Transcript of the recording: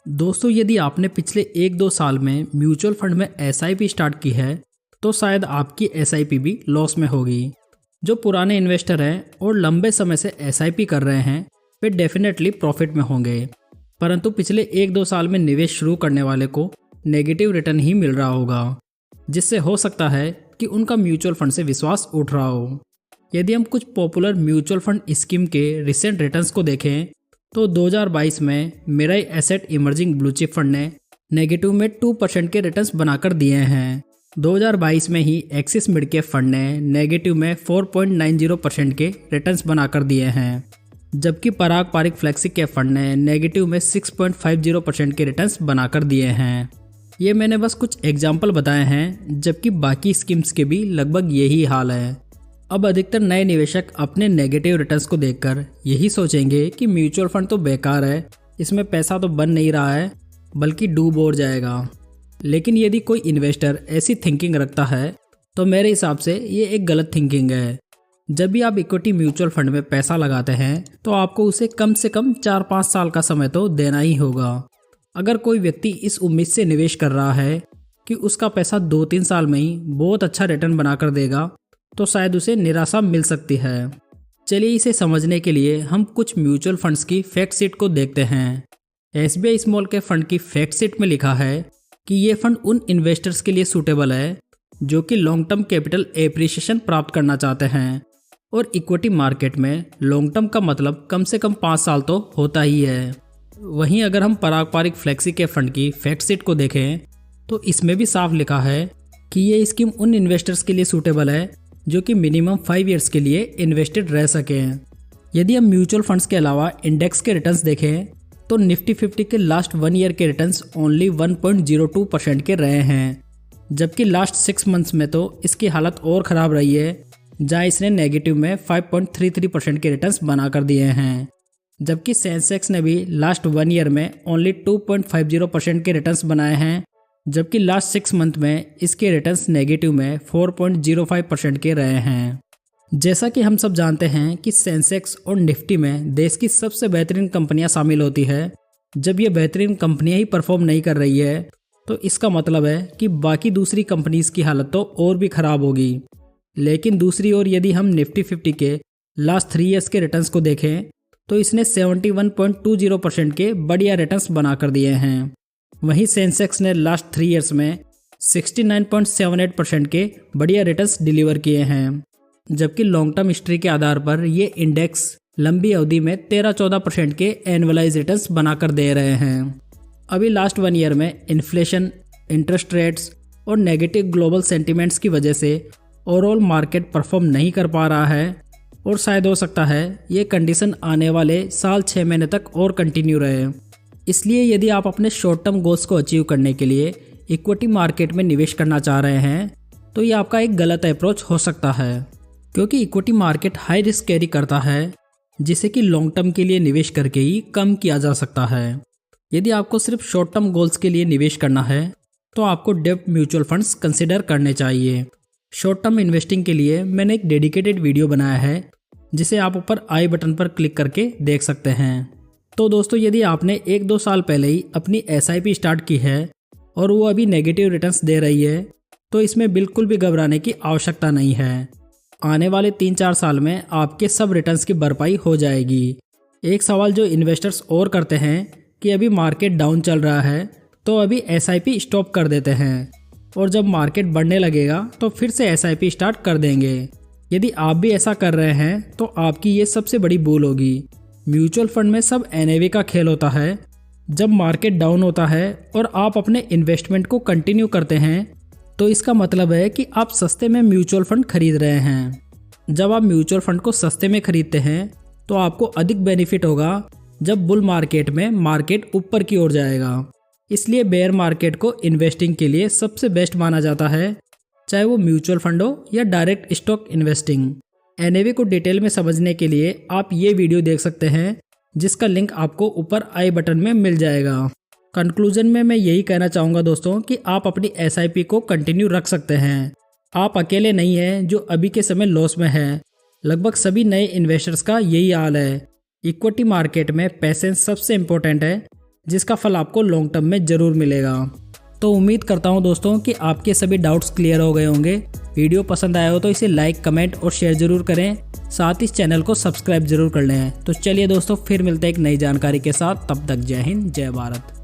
दोस्तों, यदि आपने पिछले 1-2 साल में म्यूचुअल फंड में एसआईपी स्टार्ट की है तो शायद आपकी एसआईपी भी लॉस में होगी। जो पुराने इन्वेस्टर हैं और लंबे समय से एसआईपी कर रहे हैं वे डेफिनेटली प्रॉफिट में होंगे, परंतु पिछले 1-2 साल में निवेश शुरू करने वाले को नेगेटिव रिटर्न ही मिल रहा होगा, जिससे हो सकता है कि उनका म्यूचुअल फंड से विश्वास उठ रहा हो। यदि हम कुछ पॉपुलर म्यूचुअल फंड स्कीम के रिसेंट रिटर्न्स को देखें तो 2022 में Mirae asset emerging blue chip fund ने नेगेटिव में 2% के रिटर्न्स बनाकर दिए हैं। 2022 में ही एक्सिस मिड कैप फंड ने नेगेटिव में 4.90% के रिटर्न्स बनाकर दिए हैं, जबकि Parag Parikh flexi cap fund ने नेगेटिव में 6.50% के रिटर्न्स बनाकर दिए हैं। ये मैंने बस कुछ एग्जाम्पल बताए हैं, जबकि बाकी स्कीम्स के भी लगभग यही हाल है। अब अधिकतर नए निवेशक अपने नेगेटिव रिटर्न्स को देखकर यही सोचेंगे कि म्यूचुअल फंड तो बेकार है, इसमें पैसा तो बन नहीं रहा है बल्कि डूब और जाएगा। लेकिन यदि कोई इन्वेस्टर ऐसी थिंकिंग रखता है तो मेरे हिसाब से ये एक गलत थिंकिंग है। जब भी आप इक्विटी म्यूचुअल फंड में पैसा लगाते हैं तो आपको उसे कम से कम 4-5 साल का समय तो देना ही होगा। अगर कोई व्यक्ति इस उम्मीद से निवेश कर रहा है कि उसका पैसा 2-3 साल में ही बहुत अच्छा रिटर्न बनाकर देगा तो शायद उसे निराशा मिल सकती है। चलिए इसे समझने के लिए हम कुछ म्यूचुअल फंड्स की फैक्ट शीट को देखते हैं। एसबीआई स्मॉल कैप फंड की फैक्ट शीट में लिखा है कि ये फंड उन इन्वेस्टर्स के लिए सूटेबल है जो कि लॉन्ग टर्म कैपिटल एप्रिसिएशन प्राप्त करना चाहते हैं, और इक्विटी मार्केट में लॉन्ग टर्म का मतलब कम से कम 5 साल तो होता ही है। वहीं अगर हम पराग पारिक फ्लेक्सी कैप फंड की फैक्ट शीट को देखें तो इसमें भी साफ लिखा है कि ये स्कीम उन इन्वेस्टर्स के लिए सूटेबल है जो कि मिनिमम 5 ईयर्स के लिए इन्वेस्टेड रह सकें। यदि हम म्यूचुअल फंड्स के अलावा इंडेक्स के रिटर्न्स देखें तो निफ्टी 50 के लास्ट 1 ईयर के रिटर्न्स ओनली 1.02% के रहे हैं, जबकि लास्ट 6 मंथ्स में तो इसकी हालत और ख़राब रही है, जहां इसने नेगेटिव में 5.33% के रिटर्न्स बनाकर दिए हैं। जबकि सेंसेक्स ने भी लास्ट 1 ईयर में ओनली 2.50% के रिटर्न्स बनाए हैं, जबकि लास्ट 6 मंथ में इसके रिटर्न्स नेगेटिव में 4.05% के रहे हैं। जैसा कि हम सब जानते हैं कि सेंसेक्स और निफ्टी में देश की सबसे बेहतरीन कंपनियां शामिल होती है। जब ये बेहतरीन कंपनियां ही परफॉर्म नहीं कर रही है तो इसका मतलब है कि बाकी दूसरी कंपनीज की हालत तो और भी ख़राब होगी। लेकिन दूसरी ओर यदि हम निफ्टी 50 के लास्ट 3 ईयर्स के रिटर्न्स को देखें तो इसने 71.20% के बढ़िया रिटर्न्स बनाकर दिए हैं। वहीं सेंसेक्स ने लास्ट 3 ईयर्स में 69.78% के बढ़िया रिटर्न्स डिलीवर किए हैं, जबकि लॉन्ग टर्म हिस्ट्री के आधार पर ये इंडेक्स लंबी अवधि में 13-14% के एनुअलाइज रिटर्न्स बनाकर दे रहे हैं। अभी लास्ट 1 ईयर में इन्फ्लेशन, इंटरेस्ट रेट्स और नेगेटिव ग्लोबल सेंटिमेंट्स की वजह से ओवरऑल मार्केट परफॉर्म नहीं कर पा रहा है, और शायद हो सकता है ये कंडीशन आने वाले साल 6 महीने तक और कंटिन्यू रहे। इसलिए यदि आप अपने शॉर्ट टर्म गोल्स को अचीव करने के लिए इक्विटी मार्केट में निवेश करना चाह रहे हैं तो ये आपका एक गलत अप्रोच हो सकता है, क्योंकि equity market high risk carry करता है, जिसे कि लॉन्ग टर्म के लिए निवेश करके ही कम किया जा सकता है। यदि आपको सिर्फ शॉर्ट टर्म गोल्स के लिए निवेश करना है तो आपको डेब्ट म्यूचुअल फंड्स कंसिडर करने चाहिए। शॉर्ट टर्म इन्वेस्टिंग के लिए मैंने एक डेडिकेटेड वीडियो बनाया है, जिसे आप ऊपर आई बटन पर क्लिक करके देख सकते हैं। तो दोस्तों, यदि आपने 1-2 साल पहले ही अपनी एसआईपी स्टार्ट की है और वो अभी नेगेटिव रिटर्न्स दे रही है तो इसमें बिल्कुल भी घबराने की आवश्यकता नहीं है। आने वाले 3-4 साल में आपके सब रिटर्न्स की भरपाई हो जाएगी। एक सवाल जो इन्वेस्टर्स और करते हैं कि अभी मार्केट डाउन चल रहा है तो अभी एसआईपी स्टॉप कर देते हैं, और जब मार्केट बढ़ने लगेगा तो फिर से एसआईपी स्टार्ट कर देंगे। यदि आप भी ऐसा कर रहे हैं तो आपकी ये सबसे बड़ी भूल होगी। म्यूचुअल फंड में सब एनएवी का खेल होता है। जब मार्केट डाउन होता है और आप अपने इन्वेस्टमेंट को कंटिन्यू करते हैं तो इसका मतलब है कि आप सस्ते में म्यूचुअल फंड खरीद रहे हैं। जब आप म्यूचुअल फंड को सस्ते में खरीदते हैं तो आपको अधिक बेनिफिट होगा जब बुल मार्केट में मार्केट ऊपर की ओर जाएगा। इसलिए बेयर मार्केट को इन्वेस्टिंग के लिए सबसे बेस्ट माना जाता है, चाहे वो म्यूचुअल फंड हो या डायरेक्ट स्टॉक इन्वेस्टिंग। एनएवी को डिटेल में समझने के लिए आप ये वीडियो देख सकते हैं, जिसका लिंक आपको ऊपर आई बटन में मिल जाएगा। कंक्लूजन में मैं यही कहना चाहूँगा दोस्तों कि आप अपनी एसआईपी को कंटिन्यू रख सकते हैं। आप अकेले नहीं हैं जो अभी के समय लॉस में है। लगभग सभी नए इन्वेस्टर्स का यही हाल है। इक्विटी मार्केट में पैसेंस सबसे इम्पोर्टेंट है, जिसका फल आपको लॉन्ग टर्म में ज़रूर मिलेगा। तो उम्मीद करता हूँ दोस्तों कि आपके सभी डाउट्स क्लियर हो गए होंगे। वीडियो पसंद आया हो तो इसे लाइक, कमेंट और शेयर जरूर करें। साथ ही इस चैनल को सब्सक्राइब जरूर कर लें। तो चलिए दोस्तों, फिर मिलते हैं एक नई जानकारी के साथ। तब तक जय हिंद, जय भारत।